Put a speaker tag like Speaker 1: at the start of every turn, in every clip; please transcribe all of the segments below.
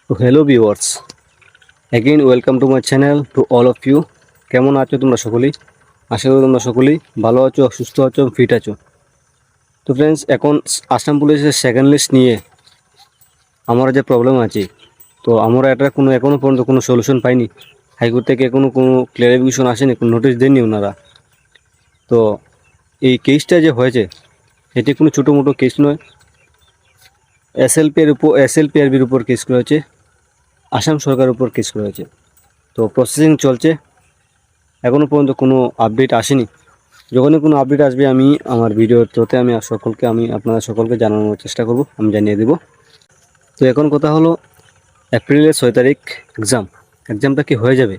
Speaker 1: তো hello viewers, again welcome to my channel to all of you. কেমন আছো তোমরা সকলেই? আশা করি তোমরা সকলেই ভালো আছো, সুস্থ আছো, ফিট আছো। তো ফ্রেন্ডস, এখন আসাম পুলিশের সেকেন্ড লিস্ট নিয়ে আমার যে প্রবলেম আছে, তো আমরা এটা এখনো পর্যন্ত কোনো সলিউশন পাইনি। হাইকোর্ট থেকে কোনো ক্লিয়ারিফিকেশন আসেনি, কোনো নোটিশ দেননি ওনারা। তো এই কেসটা যে হয়েছে, এটি কোনো ছোটো মোটো কেস নয়। এসএলপিআরবির উপর কেস করা হয়েছে, আসাম সরকারের উপর কেস করা হয়েছে। তো প্রসেসিং চলছে, এখনও পর্যন্ত কোনো আপডেট আসেনি। যখনই কোনো আপডেট আসবে আমি আমার ভিডিওর থ্রুতে আমি আপনাদের সকলকে জানানোর চেষ্টা করব, আমি জানিয়ে দেব। তো এখন কথা হলো, এপ্রিলের 6 তারিখ এক্সামটা কি হয়ে যাবে,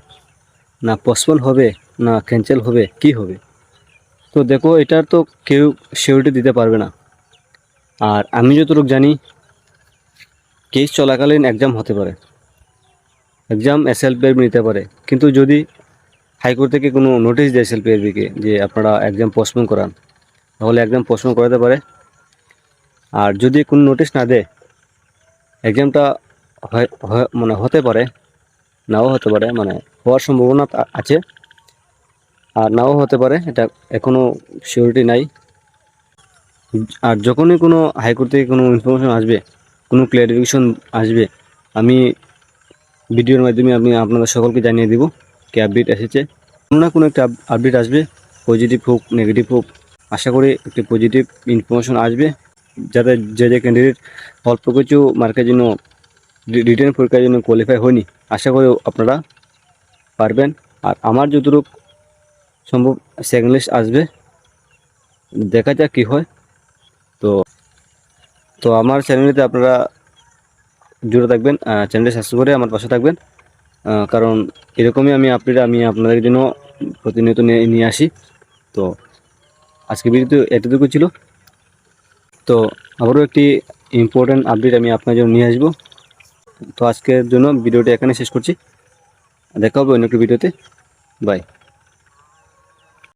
Speaker 1: না পোস্টপোন হবে, না ক্যান্সেল হবে, কি হবে? তো দেখো, এটার তো কেউ সিউরিটি দিতে পারবে না। আর আমি যতটুকু জানি, কেস চলাকালীন এক্সাম হতে পারে, এক্সাম এসএলপিআরবি নিতে পারে। কিন্তু যদি হাইকোর্ট থেকে কোনো নোটিশ দেয় এসএলপিআরবিকে যে আপনারা এক্সাম পোস্টপোন করান, তাহলে এক্সাম পোস্টপোন করাতে পারে। আর যদি কোনো নোটিশ না দেয়, এক্সামটা মানে হতে পারে, নাও হতে পারে, মানে হওয়ার সম্ভাবনা আছে আর নাও হতে পারে, এটা এখনও সিওরিটি নাই। আর যখনই কোনো হাইকোর্ট থেকে কোনো ইনফরমেশন আসবে, কোনো ক্লিয়ারিফিকেশন আসবে, আমি ভিডিওর মাধ্যমে আমি আপনাদের সকলকে জানিয়ে দিব কি আপডেট এসেছে। কোনো না কোনো একটা আপডেট আসবে, পজিটিভ হোক নেগেটিভ হোক। আশা করি একটি পজিটিভ ইনফরমেশন আসবে, যাতে যে ক্যান্ডিডেট অল্প কিছু মার্কের জন্য রিটেন পরীক্ষার জন্য কোয়ালিফাই হয়নি, আশা করি আপনারা পারবেন। আর আমার যতটুকু সম্ভব সেকেন্ড লিস্ট আসবে, দেখা যাক কী হয়। তো তো আমার চ্যানেলেতে আপনারা জুড়ে থাকবেন, চ্যানেলটি সাবস্ক্রাইব করে আমার পাশে থাকবেন। কারণ এরকমই আমি আপনাদের জন্য প্রতিনিয়ত নিয়ে আসি। তো আজকে ভিডিও এতটুকু ছিল। তো আবারও একটি ইম্পর্ট্যান্ট আপডেট আমি আপনার জন্য নিয়ে আসবো। তো আজকের জন্য ভিডিওটি এখানে শেষ করছি, দেখা হবে অন্য একটি ভিডিওতে। বাই।